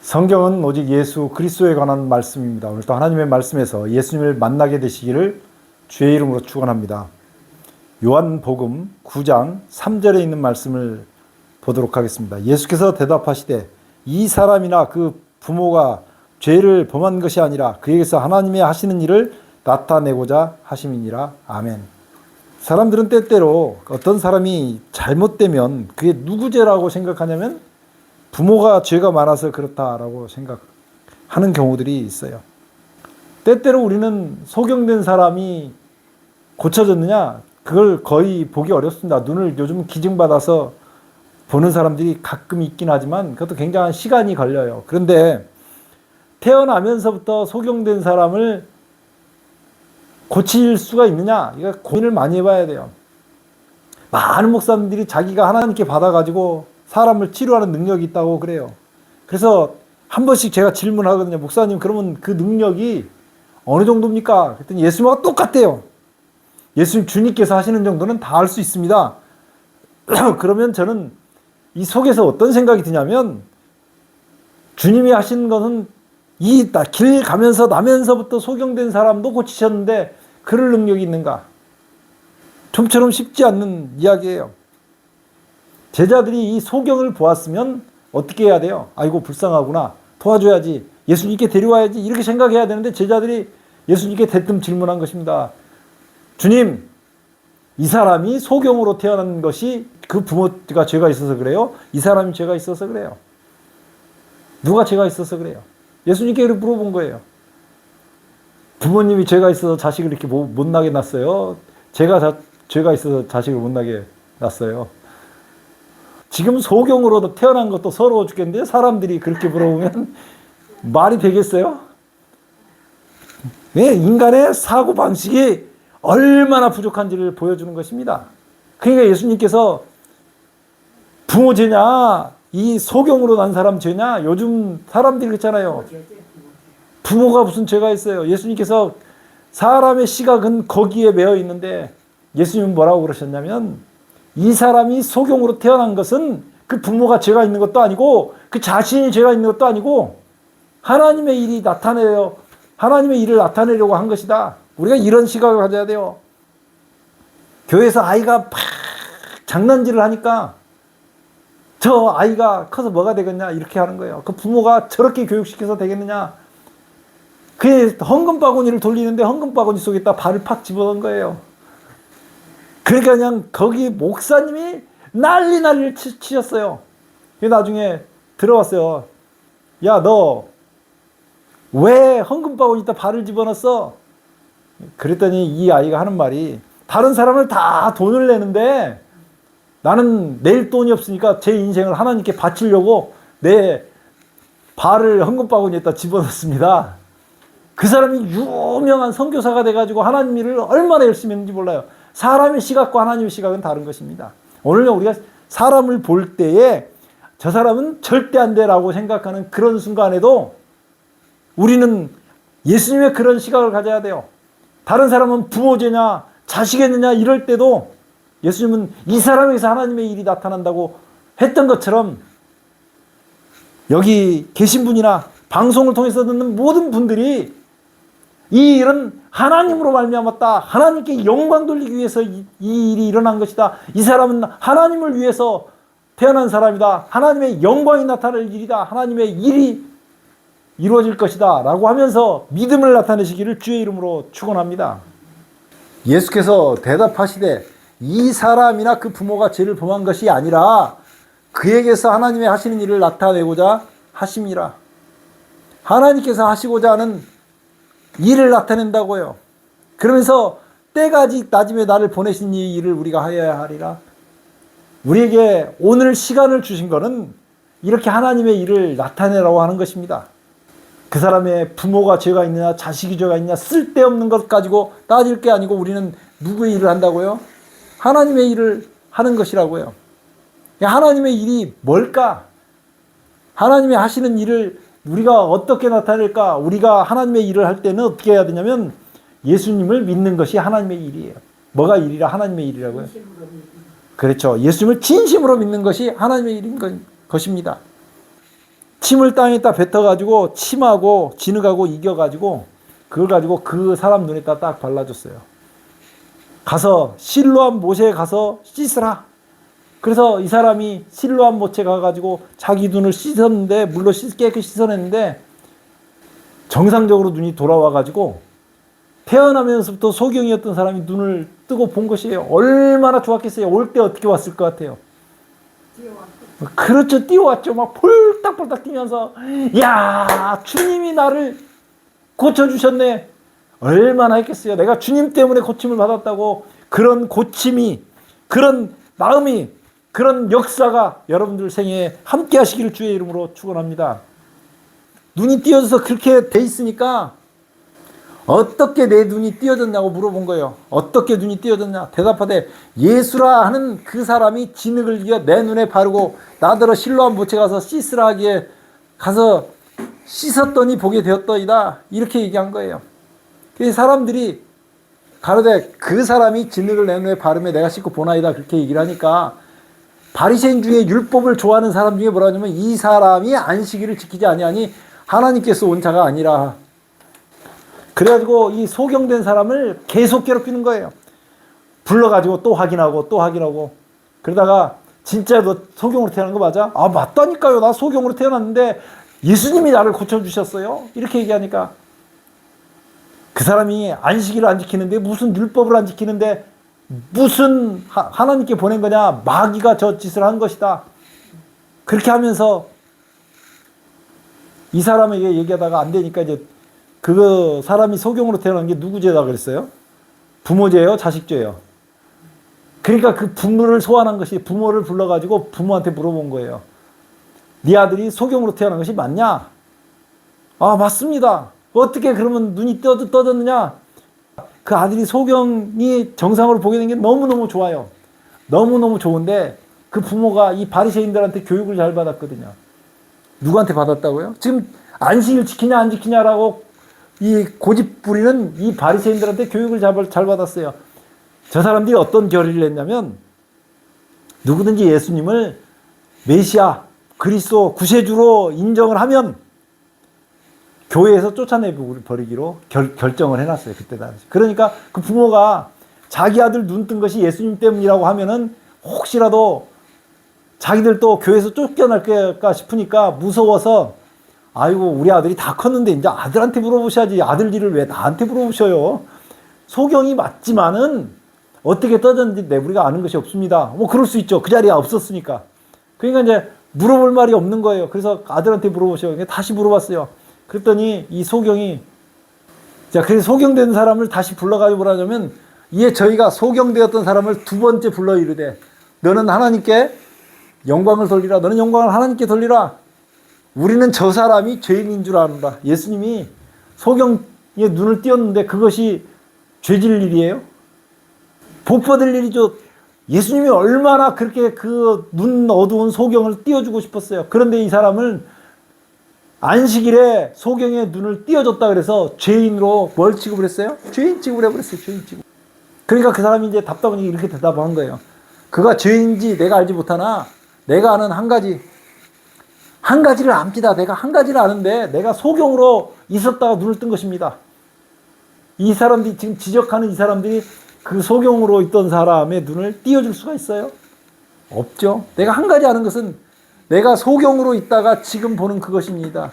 성경은 오직 예수 그리스도에 관한 말씀입니다. 오늘도 하나님의 말씀에서 예수님을 만나게 되시기를 주의 이름으로 축원합니다. 요한복음 9장 3절에 있는 말씀을 보도록 하겠습니다. 예수께서 대답하시되 이 사람이나 그 부모가 죄를 범한 것이 아니라 그에게서 하나님의 하시는 일을 나타내고자 하심이니라. 아멘. 사람들은 때때로 어떤 사람이 잘못되면 그게 누구 죄라고 생각하냐면 부모가 죄가 많아서 그렇다라고 생각하는 경우들이 있어요. 때때로 우리는 소경된 사람이 고쳐졌느냐? 그걸 거의 보기 어렵습니다. 눈을 요즘 기증받아서 보는 사람들이 가끔 있긴 하지만 그것도 굉장한 시간이 걸려요. 그런데 태어나면서부터 소경된 사람을 고칠 수가 있느냐? 이거 고민을 많이 해봐야 돼요. 많은 목사님들이 자기가 하나님께 받아가지고 사람을 치료하는 능력이 있다고 그래요. 그래서 한 번씩 제가 질문하거든요. 목사님, 그러면 그 능력이 어느 정도입니까? 그랬더니 예수님과 똑같대요. 예수님 주님께서 하시는 정도는 다 할 수 있습니다. 그러면 저는 이 속에서 어떤 생각이 드냐면 주님이 하시는 것은 이 길 가면서 나면서부터 소경된 사람도 고치셨는데 그럴 능력이 있는가? 좀처럼 쉽지 않는 이야기예요. 제자들이 이 소경을 보았으면 어떻게 해야 돼요? 아이고 불쌍하구나. 도와줘야지. 예수님께 데려와야지. 이렇게 생각해야 되는데 제자들이 예수님께 대뜸 질문한 것입니다. 주님, 이 사람이 소경으로 태어난 것이 그 부모가 죄가 있어서 그래요? 이 사람이 죄가 있어서 그래요? 누가 죄가 있어서 그래요? 예수님께 물어본 거예요. 부모님이 죄가 있어서 자식을 이렇게 못나게 낳았어요? 죄가 있어서 자식을 못나게 낳았어요? 지금 소경으로 태어난 것도 서러워 죽겠는데 사람들이 그렇게 물어보면 말이 되겠어요? 네, 인간의 사고방식이 얼마나 부족한지를 보여주는 것입니다. 그러니까 예수님께서 부모 죄냐, 이 소경으로 난 사람 죄냐, 요즘 사람들이 그렇잖아요. 부모가 무슨 죄가 있어요. 예수님께서 사람의 시각은 거기에 매여 있는데 예수님은 뭐라고 그러셨냐면 이 사람이 소경으로 태어난 것은 그 부모가 죄가 있는 것도 아니고 그 자신이 죄가 있는 것도 아니고 하나님의 일이 하나님의 일을 나타내려고 한 것이다. 우리가 이런 시각을 가져야 돼요. 교회에서 아이가 막 장난질을 하니까 저 아이가 커서 뭐가 되겠냐 이렇게 하는 거예요. 그 부모가 저렇게 교육시켜서 되겠느냐. 그게 헌금바구니를 돌리는데 헌금바구니 속에다 발을 팍 집어넣은 거예요. 그러니까 그냥 거기 목사님이 난리를 치셨어요. 나중에 들어왔어요. 야, 너 왜 헌금바구니에다 발을 집어넣었어? 그랬더니 이 아이가 하는 말이 다른 사람을 다 돈을 내는데 나는 낼 돈이 없으니까 제 인생을 하나님께 바치려고 내 발을 헌금바구니에다 집어넣습니다. 그 사람이 유명한 선교사가 돼가지고 하나님 일을 얼마나 열심히 했는지 몰라요. 사람의 시각과 하나님의 시각은 다른 것입니다. 오늘 우리가 사람을 볼 때에 저 사람은 절대 안 돼라고 생각하는 그런 순간에도 우리는 예수님의 그런 시각을 가져야 돼요. 다른 사람은 부모죄냐 자식이느냐 이럴 때도 예수님은 이 사람에게서 하나님의 일이 나타난다고 했던 것처럼 여기 계신 분이나 방송을 통해서 듣는 모든 분들이 이 일은 하나님으로 말미암았다. 하나님께 영광 돌리기 위해서 이 일이 일어난 것이다. 이 사람은 하나님을 위해서 태어난 사람이다. 하나님의 영광이 나타날 일이다. 하나님의 일이 이루어질 것이다. 라고 하면서 믿음을 나타내시기를 주의 이름으로 축원합니다. 예수께서 대답하시되 이 사람이나 그 부모가 죄를 범한 것이 아니라 그에게서 하나님의 하시는 일을 나타내고자 하심이라. 하나님께서 하시고자 하는 일을 나타낸다고요. 그러면서 때가 낮음에 나를 보내신 이 일을 우리가 하여야 하리라. 우리에게 오늘 시간을 주신 것은 이렇게 하나님의 일을 나타내라고 하는 것입니다. 그 사람의 부모가 죄가 있느냐 자식이 죄가 있느냐 쓸데없는 것 가지고 따질 게 아니고 우리는 누구의 일을 한다고요? 하나님의 일을 하는 것이라고요. 하나님의 일이 뭘까? 하나님의 하시는 일을 우리가 어떻게 나타낼까? 우리가 하나님의 일을 할 때는 어떻게 해야 되냐면 예수님을 믿는 것이 하나님의 일이에요. 뭐가 일이라? 하나님의 일이라고요. 그렇죠. 예수님을 진심으로 믿는 것이 하나님의 일인 것입니다. 침을 땅에다 뱉어가지고 침하고 진흙하고 이겨가지고 그걸 가지고 그 사람 눈에다 딱 발라줬어요. 가서 실로암 못에 가서 씻으라. 그래서 이 사람이 실로암 못에 가가지고 자기 눈을 씻었는데, 물로 깨끗이 씻어냈는데 정상적으로 눈이 돌아와가지고 태어나면서부터 소경이었던 사람이 눈을 뜨고 본 것이에요. 얼마나 좋았겠어요. 올 때 어떻게 왔을 것 같아요? 그렇죠. 뛰어왔죠. 막 폴딱폴딱 뛰면서, 야, 주님이 나를 고쳐주셨네. 얼마나 했겠어요. 내가 주님 때문에 고침을 받았다고. 그런 고침이, 그런 마음이, 그런 역사가 여러분들 생애에 함께 하시기를 주의 이름으로 축원합니다. 눈이 띄어져서 그렇게 돼 있으니까 어떻게 내 눈이 띄어졌냐고 물어본 거예요. 어떻게 눈이 띄어졌냐? 대답하되 예수라 하는 그 사람이 진흙을 이겨 내 눈에 바르고 나더러 실로암 못에 가서 씻으라 하기에 가서 씻었더니 보게 되었더이다. 이렇게 얘기한 거예요. 그래서 사람들이 가로되 그 사람이 진흙을 내 눈에 바르며 내가 씻고 보나이다. 그렇게 얘기를 하니까 바리새인 중에 율법을 좋아하는 사람 중에 뭐라 하냐면 이 사람이 안식일을 지키지 아니하니 하나님께서 온 자가 아니라. 그래가지고 이 소경된 사람을 계속 괴롭히는 거예요. 불러가지고 또 확인하고 또 확인하고. 그러다가 진짜 너 소경으로 태어난 거 맞아? 아, 맞다니까요. 나 소경으로 태어났는데 예수님이 나를 고쳐주셨어요. 이렇게 얘기하니까 그 사람이 안식일을 안 지키는데 무슨 율법을 안 지키는데 무슨 하나님께 보낸 거냐? 마귀가 저 짓을 한 것이다. 그렇게 하면서 이 사람에게 얘기하다가 안 되니까 이제 그 사람이 소경으로 태어난 게 누구 죄다 그랬어요? 부모 죄예요? 자식 죄예요? 그러니까 그 부모를 소환한 것이 부모를 불러가지고 부모한테 물어본 거예요. 네 아들이 소경으로 태어난 것이 맞냐? 아, 맞습니다. 어떻게 그러면 눈이 떠졌느냐? 그 아들이 소경이 정상으로 보게 된 게 너무너무 좋아요. 너무너무 좋은데 그 부모가 이 바리새인들한테 교육을 잘 받았거든요. 누구한테 받았다고요? 지금 안식일 지키냐 안 지키냐라고 이 고집 부리는 이 바리새인들한테 교육을 잘 받았어요. 저 사람들이 어떤 결의를 했냐면 누구든지 예수님을 메시아, 그리스도, 구세주로 인정을 하면 교회에서 쫓아내버리기로 결정을 해놨어요. 그때 당시. 그러니까 그 부모가 자기 아들 눈 뜬 것이 예수님 때문이라고 하면은 혹시라도 자기들 또 교회에서 쫓겨날까 싶으니까 무서워서 아이고 우리 아들이 다 컸는데 이제 아들한테 물어보셔야지 아들 일을 왜 나한테 물어보셔요. 소경이 맞지만은 어떻게 떠졌는지 우리가 아는 것이 없습니다. 뭐 그럴 수 있죠. 그 자리에 없었으니까. 그러니까 이제 물어볼 말이 없는 거예요. 그래서 아들한테 물어보셔요. 다시 물어봤어요. 그랬더니 이 소경이 자 그래서 소경된 사람을 다시 불러가지고 뭐라냐면 이에 저희가 소경되었던 사람을 두 번째 불러 이르되 너는 하나님께 영광을 돌리라. 너는 영광을 하나님께 돌리라. 우리는 저 사람이 죄인인 줄 아노라. 예수님이 소경의 눈을 띄었는데 그것이 죄질 일이에요? 복 받을 일이죠. 예수님이 얼마나 그렇게 그 눈 어두운 소경을 띄워주고 싶었어요. 그런데 이 사람은 안식일에 소경의 눈을 띄워줬다 그래서 죄인으로 뭘 취급을 했어요? 죄인 취급을 해버렸어요. 죄인 취급. 그러니까 그 사람이 이제 답답하니 이렇게 대답한 거예요. 그가 죄인지 내가 알지 못하나 내가 아는 한 가지를 압니다. 내가 한 가지를 아는데 내가 소경으로 있었다가 눈을 뜬 것입니다. 이 사람들이 지금 지적하는 이 사람들이 그 소경으로 있던 사람의 눈을 띄워줄 수가 있어요? 없죠. 내가 한 가지 아는 것은 내가 소경으로 있다가 지금 보는 그것입니다.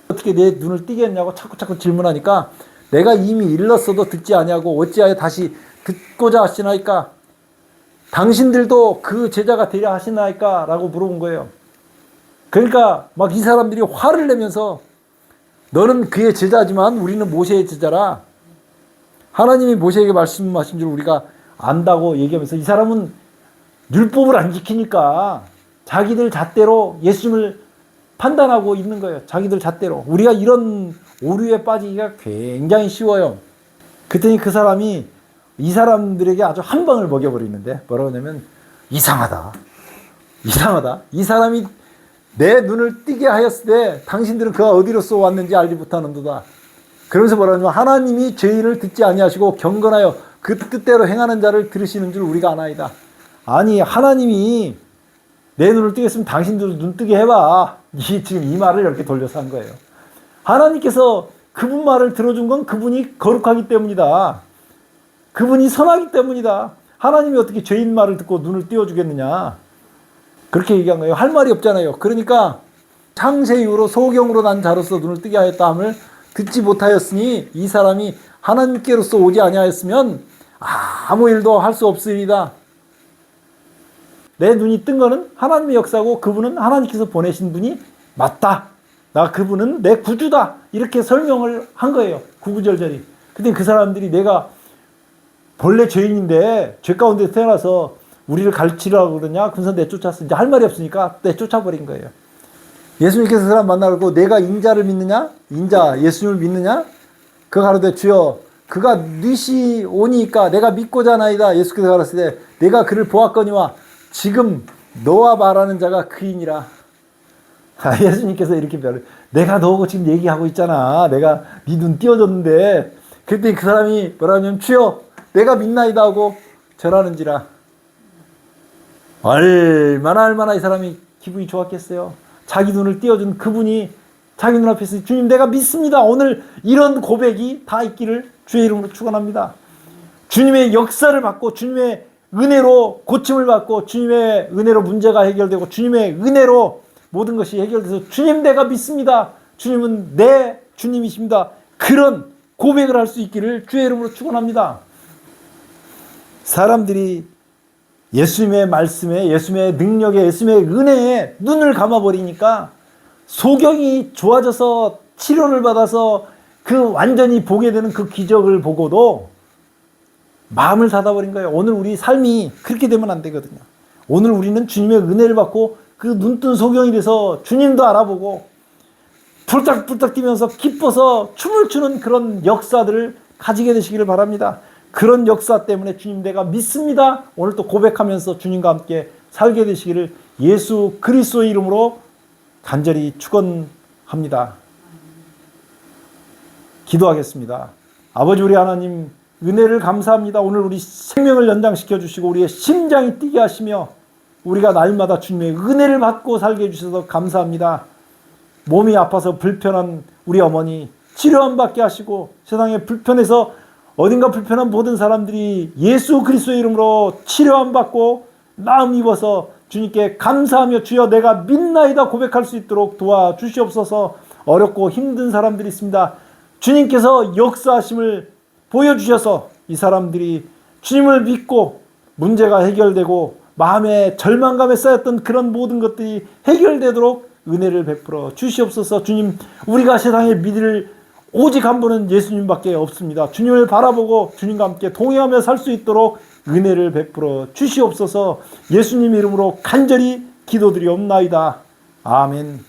어떻게 내 눈을 띄게 했냐고 자꾸 질문하니까 내가 이미 일렀어도 듣지 아니하고 어찌하여 다시 듣고자 하시나이까? 당신들도 그 제자가 되려 하시나이까? 라고 물어본 거예요. 그러니까 막 이 사람들이 화를 내면서 너는 그의 제자지만 우리는 모세의 제자라. 하나님이 모세에게 말씀하신 줄 우리가 안다고 얘기하면서 이 사람은 율법을 안 지키니까 자기들 잣대로 예수님을 판단하고 있는 거예요. 자기들 잣대로. 우리가 이런 오류에 빠지기가 굉장히 쉬워요. 그랬더니 그 사람이 이 사람들에게 아주 한 방을 먹여버리는데 뭐라고 하냐면 이상하다. 이 사람이 내 눈을 띄게 하였을 때 당신들은 그가 어디로서 왔는지 알지 못하는도다. 그러면서 뭐라 하냐면 하나님이 죄인을 듣지 아니하시고 경건하여 그 뜻대로 행하는 자를 들으시는 줄 우리가 아나이다. 아니 하나님이 내 눈을 뜨겠으면 당신들도 눈 뜨게 해봐. 지금 이 말을 이렇게 돌려서 한 거예요. 하나님께서 그분 말을 들어준 건 그분이 거룩하기 때문이다. 그분이 선하기 때문이다. 하나님이 어떻게 죄인 말을 듣고 눈을 띄워주겠느냐. 그렇게 얘기한 거예요. 할 말이 없잖아요. 그러니까 창세 이후로 소경으로 난 자로서 눈을 뜨게 하였다 함을 듣지 못하였으니 이 사람이 하나님께로서 오지 아니하였으면 아무 일도 할 수 없으리다. 내 눈이 뜬 거는 하나님의 역사고 그분은 하나님께서 보내신 분이 맞다. 나 그분은 내 구주다. 이렇게 설명을 한 거예요. 구구절절히. 근데 그 사람들이 내가 본래 죄인인데 죄 가운데 태어나서 우리를 가르치려고 그러냐? 그래서 내쫓았어. 이제 할 말이 없으니까 내쫓아버린 거예요. 예수님께서 그 사람 만나고 내가 인자를 믿느냐? 인자 예수님을 믿느냐? 그 가로되 주여 그가 뉘시 오니까 내가 믿고자 하나이다. 예수께서 가라사대 내가 그를 보았거니와 지금 너와 말하는 자가 그이니라. 예수님께서 이렇게 말해요. 내가 너하고 지금 얘기하고 있잖아. 내가 네 눈 띄워줬는데 그랬더니 그 사람이 뭐라냐면 주여 내가 믿나이다 하고 절하는지라. 얼마나 이 사람이 기분이 좋았겠어요. 자기 눈을 띄워준 그분이 자기 눈앞에서 주님 내가 믿습니다. 오늘 이런 고백이 다 있기를 주의 이름으로 축원합니다. 주님의 역사를 받고 주님의 은혜로 고침을 받고 주님의 은혜로 문제가 해결되고 주님의 은혜로 모든 것이 해결돼서 주님 내가 믿습니다. 주님은 내 주님이십니다. 그런 고백을 할 수 있기를 주의 이름으로 축원합니다. 사람들이 예수님의 말씀에 예수님의 능력에 예수님의 은혜에 눈을 감아버리니까 소경이 좋아져서 치료를 받아서 그 완전히 보게 되는 그 기적을 보고도 마음을 닫아버린 거예요. 오늘 우리 삶이 그렇게 되면 안 되거든요. 오늘 우리는 주님의 은혜를 받고 그 눈뜬 소경이 돼서 주님도 알아보고 불딱불딱 뛰면서 기뻐서 춤을 추는 그런 역사들을 가지게 되시기를 바랍니다. 그런 역사 때문에 주님 내가 믿습니다. 오늘 또 고백하면서 주님과 함께 살게 되시기를 예수 그리스도의 이름으로 간절히 축원합니다. 기도하겠습니다. 아버지 우리 하나님 은혜를 감사합니다. 오늘 우리 생명을 연장시켜 주시고 우리의 심장이 뛰게 하시며 우리가 날마다 주님의 은혜를 받고 살게 해주셔서 감사합니다. 몸이 아파서 불편한 우리 어머니 치료함 받게 하시고 세상에 불편해서 어딘가 불편한 모든 사람들이 예수 그리스도의 이름으로 치료함 받고 나음 입어서 주님께 감사하며 주여 내가 믿나이다 고백할 수 있도록 도와주시옵소서. 어렵고 힘든 사람들이 있습니다. 주님께서 역사하심을 보여주셔서 이 사람들이 주님을 믿고 문제가 해결되고 마음에 절망감에 쌓였던 그런 모든 것들이 해결되도록 은혜를 베풀어 주시옵소서. 주님 우리가 세상에 믿을 오직 한 분은 예수님밖에 없습니다. 주님을 바라보고 주님과 함께 동행하며 살 수 있도록 은혜를 베풀어 주시옵소서. 예수님 이름으로 간절히 기도드리옵나이다. 아멘.